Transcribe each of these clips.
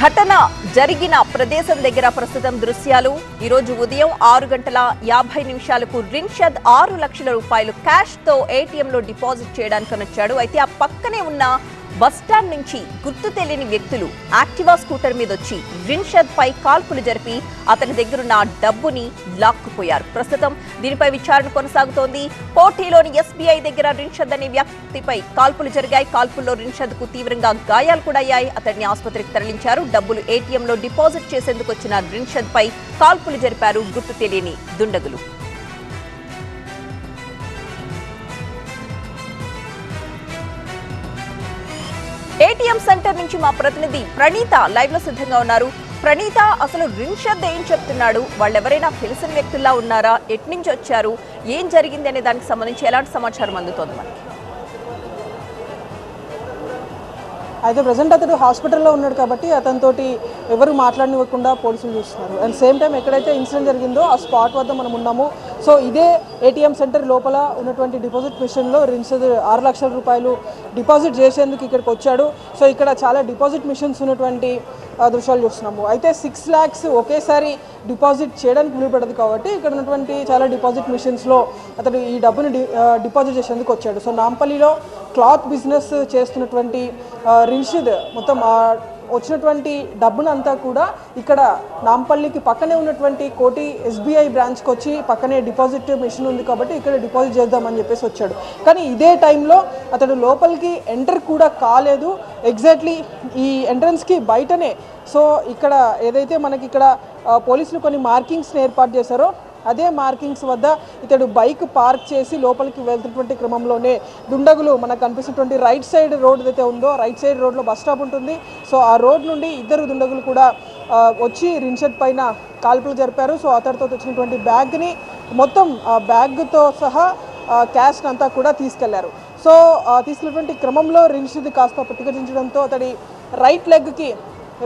ఘటన జరిగిన ప్రదేశం దగ్గర ప్రస్తుతం దృశ్యాలు. ఈ రోజు ఉదయం 6:50 రిన్షద్ 6 లక్షల రూపాయలు క్యాష్ తో ఏటీఎం లో డిపాజిట్ చేయడానికి వచ్చాడు. అయితే ఆ పక్కనే ఉన్న బస్టాండ్ నుంచి గుర్తు తెలియని వ్యక్తులు యాక్టివా స్కూటర్ మీద వచ్చి రిన్షద్ పై కాల్పులు జరిపి అతని దగ్గరున్న డబ్బుని లాక్కుపోయారు. ప్రస్తుతం దీనిపై విచారణ కొనసాగుతోంది. కోఠీలోని ఎస్బీఐ దగ్గర రిన్షద్ అనే వ్యక్తిపై కాల్పులు జరిగాయి. కాల్పుల్లో రిన్షద్ కు తీవ్రంగా గాయాలు కూడా అయ్యాయి. అతన్ని ఆసుపత్రికి తరలించారు. డబ్బులు ఏటీఎం లో డిపాజిట్ చేసేందుకు వచ్చిన రిన్షద్ పై కాల్పులు జరిపారు గుర్తు తెలియని దుండగులు. ఏటీఎం సెంటర్ నుంచి మా ప్రతినిధి ప్రణీత లైవ్ లో సిద్ధంగా ఉన్నారు. ప్రణీత, అసలు రిన్షద్ ఏం చెప్తున్నాడు? వాళ్ళెవరైనా తెలిసిన వ్యక్తుల్లా ఉన్నారా? ఎట్నుంచి వచ్చారు? ఏం జరిగింది అనే దానికి సంబంధించి ఎలాంటి సమాచారం అందుతోంది మనకి? అయితే ప్రజెంట్ అతడు హాస్పిటల్లో ఉన్నాడు కాబట్టి అతనితోటి ఎవరు మాట్లాడనివ్వకుండా పోలీసులు చూస్తున్నారు. అండ్ సేమ్ టైం ఎక్కడైతే ఇన్సిడెంట్ జరిగిందో ఆ స్పాట్ వద్ద మనం ఉన్నాము. సో ఇదే ఏటీఎం సెంటర్ లోపల ఉన్నటువంటి డిపాజిట్ మిషన్లో రిన్షద్ 6 లక్షల రూపాయలు డిపాజిట్ చేసేందుకు ఇక్కడికి వచ్చాడు. సో ఇక్కడ చాలా డిపాజిట్ మిషన్స్ ఉన్నటువంటి దృశ్యాలు చూస్తున్నాము. అయితే 6 lakhs ఒకేసారి డిపాజిట్ చేయడానికి వీలుపడదు కాబట్టి ఇక్కడ ఉన్నటువంటి చాలా డిపాజిట్ మిషన్స్లో అతడు ఈ డబ్బును డిపాజిట్ చేసేందుకు వచ్చాడు. సో నాంపల్లిలో క్లాత్ బిజినెస్ చేస్తున్నటువంటి రిన్షద్ మొత్తం వచ్చినటువంటి డబ్బును అంతా కూడా ఇక్కడ నాంపల్లికి పక్కనే ఉన్నటువంటి కోటి ఎస్బీఐ బ్రాంచ్కి వచ్చి పక్కనే డిపాజిట్ మిషన్ ఉంది కాబట్టి ఇక్కడ డిపాజిట్ చేద్దామని చెప్పేసి వచ్చాడు. కానీ ఇదే టైంలో అతడు లోపలికి ఎంటర్ కూడా కాలేదు. ఎగ్జాక్ట్లీ ఈ ఎంట్రన్స్కి బయటనే సో ఇక్కడ ఏదైతే మనకి ఇక్కడ పోలీసులు కొన్ని మార్కింగ్స్ని ఏర్పాటు చేశారో అదే మార్కింగ్స్ వద్ద ఇతడు బైక్ పార్క్ చేసి లోపలికి వెళ్తున్నటువంటి క్రమంలోనే దుండగులు మనకు కనిపిస్తున్నటువంటి రైట్ సైడ్ రోడ్ ఏదైతే ఉందో రైట్ సైడ్ రోడ్లో బస్ స్టాప్ ఉంటుంది. సో ఆ రోడ్ నుండి ఇద్దరు దుండగులు కూడా వచ్చి రిన్షద్ పైన కాల్పులు జరిపారు. సో అతడితో వచ్చినటువంటి బ్యాగ్ని మొత్తం బ్యాగ్తో సహా క్యాష్ అంతా కూడా తీసుకెళ్లారు. సో తీసుకెళ్ళినటువంటి క్రమంలో రిన్షద్ కాస్త ప్రతిఘటించడంతో అతడి రైట్ లెగ్కి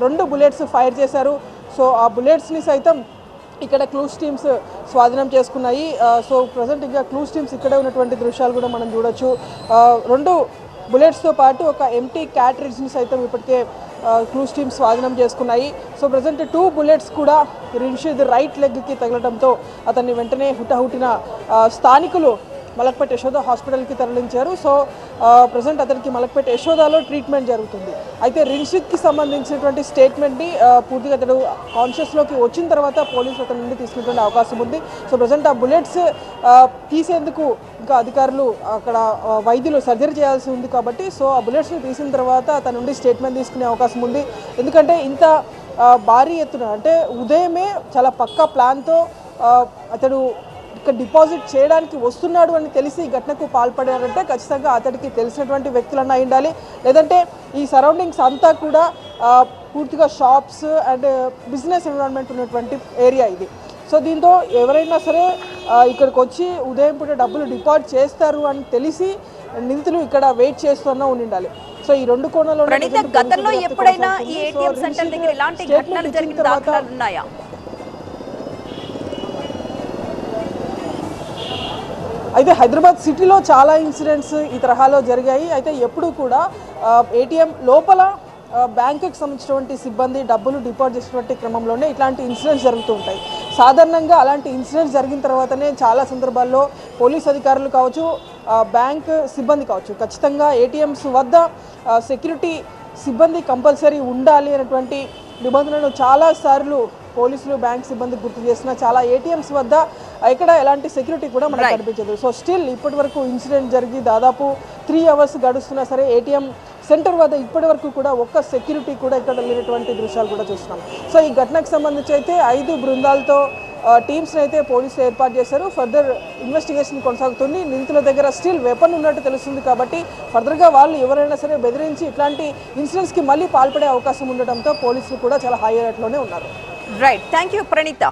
2 bullets ఫైర్ చేశారు. సో ఆ బుల్లెట్స్ని సైతం ఇక్కడ క్లూస్ టీమ్స్ స్వాధీనం చేసుకున్నాయి. సో ప్రజెంట్ ఇంకా క్లూస్ టీమ్స్ ఇక్కడే ఉన్నటువంటి దృశ్యాలు కూడా మనం చూడొచ్చు. 2 bulletsతో పాటు ఒక ఎంటీ క్యాట్రిడ్జ్ని సైతం ఇప్పటికే క్లూస్ టీమ్స్ స్వాధీనం చేసుకున్నాయి. సో ప్రజెంట్ 2 bullets కూడా రిన్షద్ రైట్ లెగ్కి తగలడంతో అతన్ని వెంటనే హుటాహుటిన స్థానికులు మలక్పేట్ యశోద హాస్పిటల్కి తరలించారు. సో ప్రజెంట్ అతనికి మలక్పేట్ యశోదాలో ట్రీట్మెంట్ జరుగుతుంది. అయితే రిన్షద్కి సంబంధించినటువంటి స్టేట్మెంట్ని పూర్తిగా అతడు కాన్షియస్లోకి వచ్చిన తర్వాత పోలీసులు అతని నుండి తీసుకునేటువంటి అవకాశం ఉంది. సో ప్రజెంట్ ఆ బుల్లెట్స్ తీసేందుకు ఇంకా అధికారులు అక్కడ వైద్యులు సర్జరీ చేయాల్సి ఉంది కాబట్టి సో ఆ బుల్లెట్స్ని తీసిన తర్వాత అతని నుండి స్టేట్మెంట్ తీసుకునే అవకాశం ఉంది. ఎందుకంటే ఇంత భారీ ఎత్తున అంటే ఉదయమే చాలా పక్కా ప్లాన్తో అతడు ఇక్కడ డిపాజిట్ చేయడానికి వస్తున్నాడు అని తెలిసి ఈ ఘటనకు పాల్పడారంటే ఖచ్చితంగా అతడికి తెలిసినటువంటి వ్యక్తులన్నా ఉండాలి. లేదంటే ఈ సరౌండింగ్స్ అంతా కూడా పూర్తిగా షాప్స్ అండ్ బిజినెస్ ఎన్విరాన్మెంట్ ఉన్నటువంటి ఏరియా ఇది. సో దీంతో ఎవరైనా సరే ఇక్కడికి వచ్చి ఉదయం పూట డబ్బులు డిపాజిట్ చేస్తారు అని తెలిసి నిందితులు ఇక్కడ వెయిట్ చేస్తున్నా ఉండాలి. సో ఈ 2 కోణాల్లో గతంలో ఎప్పుడైనా ఈ ఏటీఎం సెంటర్ దగ్గర ఇలాంటి ఘటనలు జరిగిన దాఖలాలు ఉన్నాయా? అయితే హైదరాబాద్ సిటీలో చాలా ఇన్సిడెంట్స్ ఈ తరహాలో జరిగాయి. అయితే ఎప్పుడు కూడా ఏటీఎం లోపల బ్యాంకుకి సంబంధించినటువంటి సిబ్బంది డబ్బులు డిపాజిట్ చేసినటువంటి క్రమంలోనే ఇట్లాంటి ఇన్సిడెంట్స్ జరుగుతూ ఉంటాయి. సాధారణంగా అలాంటి ఇన్సిడెంట్స్ జరిగిన తర్వాతనే చాలా సందర్భాల్లో పోలీస్ అధికారులు కావచ్చు, బ్యాంక్ సిబ్బంది కావచ్చు ఖచ్చితంగా ఏటీఎంస్ వద్ద సెక్యూరిటీ సిబ్బంది కంపల్సరీ ఉండాలి అనేటువంటి నిబంధనలను చాలాసార్లు పోలీసులు బ్యాంక్ సిబ్బంది గుర్తు చేసిన చాలా ఏటీఎంస్ వద్ద ఇక్కడ ఎలాంటి సెక్యూరిటీ కూడా మనకు కనిపించదు. సో స్టిల్ ఇప్పటి వరకు ఇన్సిడెంట్ జరిగి దాదాపు 3 hours గడుస్తున్నా సరే ఏటీఎం సెంటర్ వద్ద ఇప్పటి వరకు కూడా ఒక్క సెక్యూరిటీ కూడా ఇక్కడ లేనటువంటి దృశ్యాలు కూడా చూస్తున్నాం. సో ఈ ఘటనకు సంబంధించి అయితే 5 బృందాలతో టీమ్స్ని అయితే పోలీసులు ఏర్పాటు చేశారు. ఫర్దర్ ఇన్వెస్టిగేషన్ కొనసాగుతుంది. నిందితుల దగ్గర స్టిల్ వెపన్ ఉన్నట్టు తెలుస్తుంది కాబట్టి ఫర్దర్గా వాళ్ళు ఎవరైనా సరే బెదిరించి ఇట్లాంటి ఇన్సిడెంట్స్కి మళ్ళీ పాల్పడే అవకాశం ఉండటంతో పోలీసులు కూడా చాలా హై అలర్ట్లోనే ఉన్నారు. Right, thank you Praneetha.